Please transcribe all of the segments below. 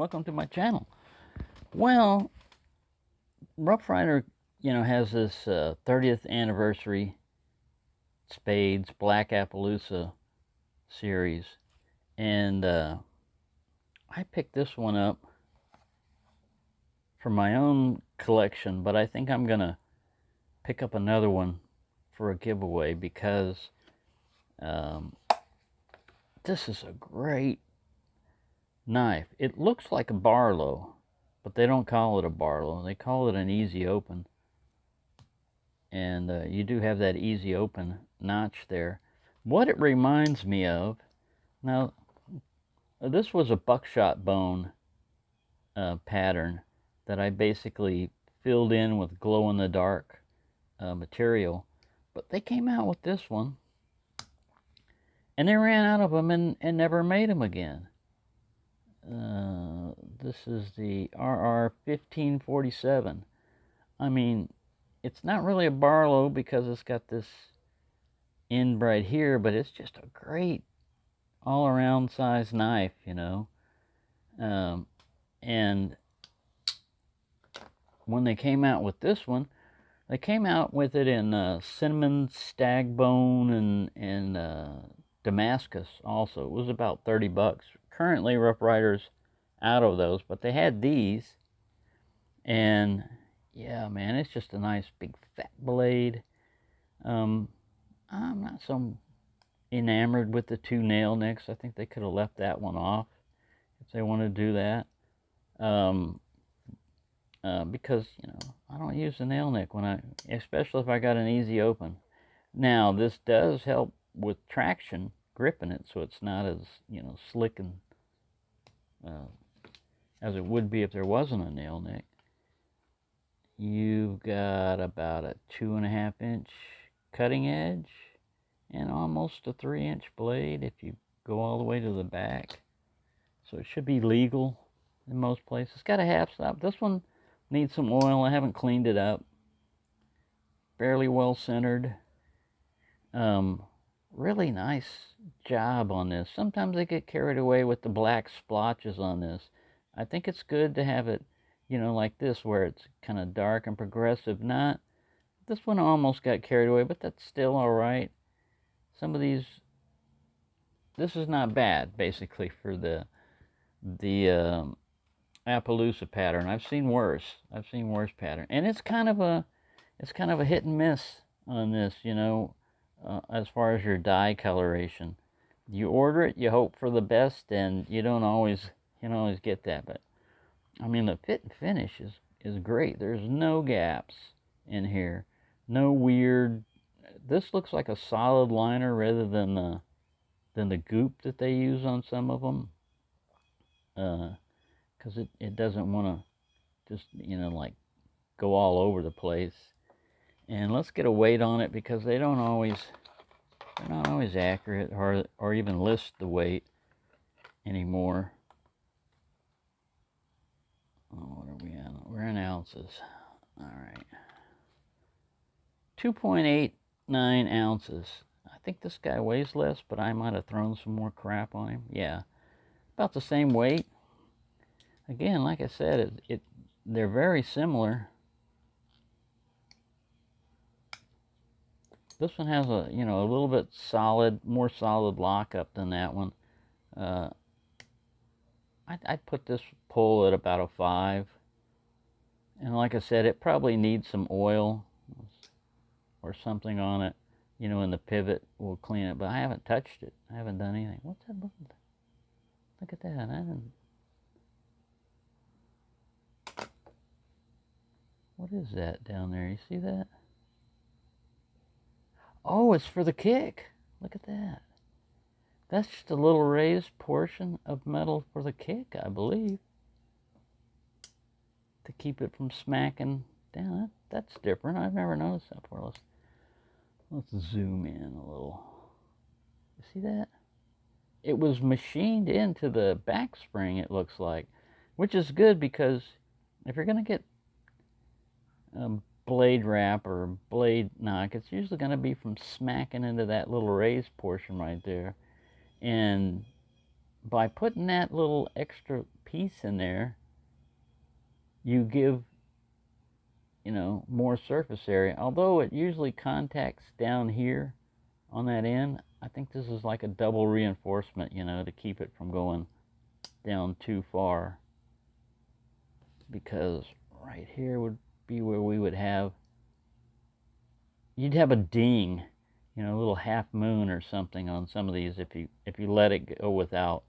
welcome to my channel. Well, Rough Ryder, has this 30th Anniversary Spades Black Appaloosa series, and I picked this one up for my own collection, but I think I'm gonna pick up another one for a giveaway because this is a great knife. It looks like a Barlow, but they don't call it a Barlow. They call it an easy open. And you do have that easy open notch there. What it reminds me of, now this was a buckshot bone pattern that I basically filled in with glow-in-the-dark material. But they came out with this one, and they ran out of them and never made them again. This is the RR2487. I mean, it's not really a Barlow because it's got this end right here, but it's just a great all-around size knife, and when they came out with this one, they came out with it in cinnamon, stag bone, and Damascus also. It was about 30 bucks. Currently, Rough Ryder's out of those, but they had these, and yeah, man, it's just a nice big fat blade. I'm not so enamored with the two nail nicks. I think they could have left that one off if they want to do that. Because I don't use the nail nick especially if I got an easy open. Now this does help with traction, gripping it, so it's not as slick and as it would be if there wasn't a nail nick. You've got about a 2.5 inch cutting edge and almost a 3-inch blade if you go all the way to the back. So it should be legal in most places. It's got a half stop. This one needs some oil. I haven't cleaned it up. Fairly well centered. Really nice job on this. Sometimes I get carried away with the black splotches on this. I think it's good to have it, like this, where it's kind of dark and progressive. This one almost got carried away, but that's still all right. Some of these, this is not bad, basically, for the Appaloosa pattern. I've seen worse. I've seen worse pattern, and it's kind of a hit and miss on this, as far as your dye coloration. You order it, you hope for the best, and you don't always get that. But I mean, the fit and finish is great. There's no gaps in here, no weird. This looks like a solid liner rather than the goop that they use on some of them, because it doesn't want to just like go all over the place. And let's get a weight on it, because they're not always accurate or even list the weight anymore. Oh, what are we at? We're in ounces. All right. 2.89 ounces. I think this guy weighs less, but I might have thrown some more crap on him. Yeah, about the same weight. Again, like I said, they're very similar. This one has a little bit more solid lockup than that one. I'd put this pull at about a 5. And like I said, it probably needs some oil or something on it, in the pivot. We'll clean it, but I haven't touched it. I haven't done anything. What's that? Look at that. What is that down there? You see that? Oh, it's for the kick. Look at that. That's just a little raised portion of metal for the kick, I believe, to keep it from smacking down. That's different. I've never noticed that before. Let's zoom in a little. You see that? It was machined into the back spring, it looks like, which is good, because if you're going to get blade wrap or blade knock, it's usually going to be from smacking into that little raised portion right there. And by putting that little extra piece in there, you give, you know, more surface area. Although it usually contacts down here on that end, I think this is like a double reinforcement, you know, to keep it from going down too far. Because right here would be where we would have, you'd have a ding, you know, a little half moon or something on some of these if you let it go without.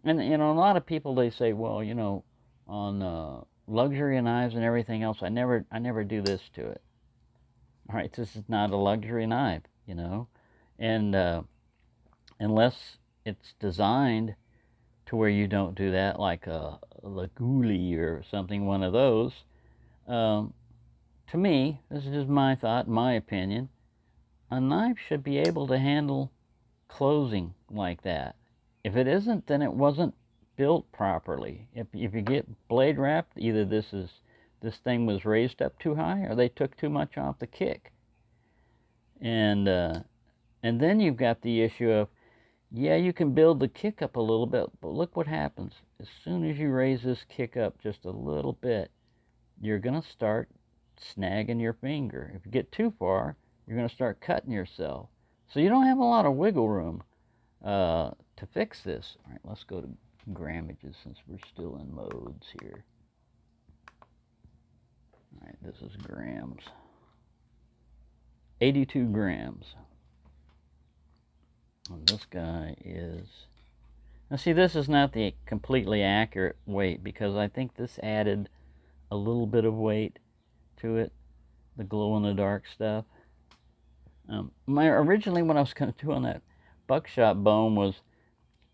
And you know, a lot of people, they say, well, you know, on luxury knives and everything else, I never do this to it. All right, this is not a luxury knife, you know, and unless it's designed to where you don't do that, like a Laguli or something, one of those. To me, this is just my thought, my opinion, a knife should be able to handle closing like that. If it isn't, then it wasn't built properly. If you get blade wrapped, either this thing was raised up too high, or they took too much off the kick. And then you've got the issue of, yeah, you can build the kick up a little bit, but look what happens. As soon as you raise this kick up just a little bit, you're going to start snagging your finger. If you get too far, you're going to start cutting yourself. So you don't have a lot of wiggle room to fix this. All right, let's go to grammages since we're still in modes here. All right, this is grams. 82 grams. And this guy is... Now see, this is not the completely accurate weight because I think this added a little bit of weight to it, the glow-in-the-dark stuff. Originally what I was going to do on that buckshot bone was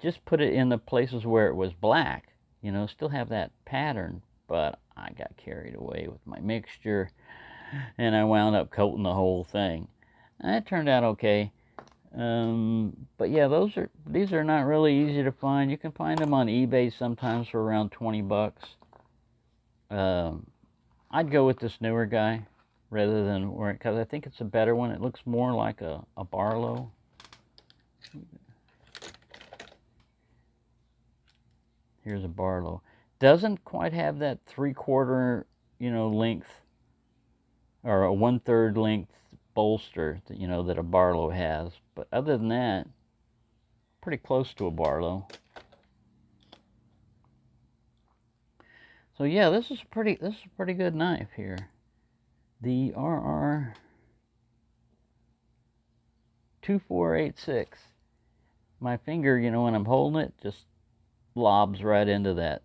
just put it in the places where it was black, you know, still have that pattern, but I got carried away with my mixture and I wound up coating the whole thing. And it turned out okay. But yeah, these are not really easy to find. You can find them on eBay sometimes for around 20 bucks. I'd go with this newer guy rather than, because I think it's a better one. It looks more like a Barlow. Here's a Barlow. Doesn't quite have that 3/4, you know, length, or a 1/3 length bolster that, you know, that a Barlow has. But other than that, pretty close to a Barlow. So yeah, this is a pretty good knife here. The RR2486. My finger, you know, when I'm holding it, just lobs right into that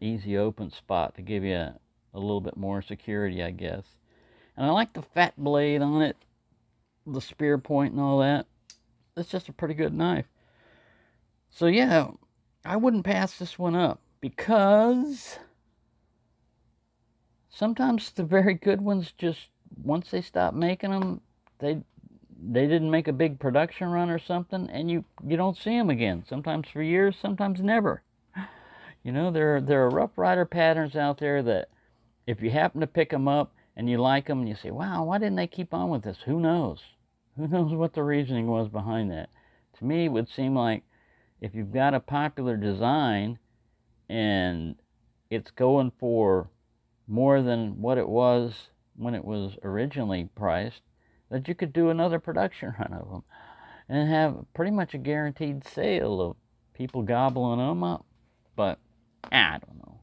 easy open spot to give you a little bit more security, I guess. And I like the fat blade on it, the spear point and all that. It's just a pretty good knife. So yeah, I wouldn't pass this one up because sometimes the very good ones, just once they stop making them, they didn't make a big production run or something, and you don't see them again. Sometimes for years, sometimes never. You know, there are Rough Ryder patterns out there that if you happen to pick them up and you like them, and you say, wow, why didn't they keep on with this? Who knows? Who knows what the reasoning was behind that? To me, it would seem like if you've got a popular design and it's going for more than what it was when it was originally priced, that you could do another production run of them and have pretty much a guaranteed sale of people gobbling them up. But I don't know.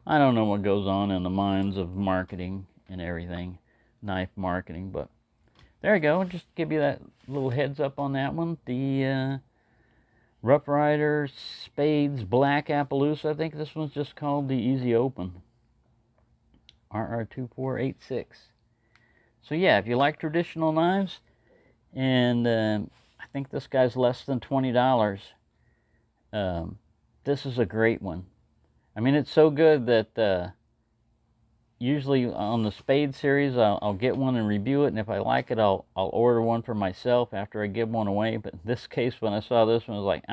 I don't know what goes on in the minds of marketing and everything, knife marketing, but there you go. Just give you that little heads up on that one. The Rough Ryder Spades Black Appaloosa. I think this one's just called the Easy Open. RR2486. So yeah, if you like traditional knives, and I think this guy's less than $20, this is a great one. I mean, it's so good that usually on the Spade series, I'll get one and review it, and if I like it, I'll order one for myself after I give one away. But in this case, when I saw this one, I was like,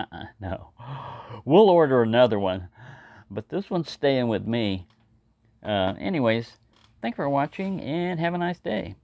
no. We'll order another one. But this one's staying with me. Anyways, thanks for watching, and have a nice day.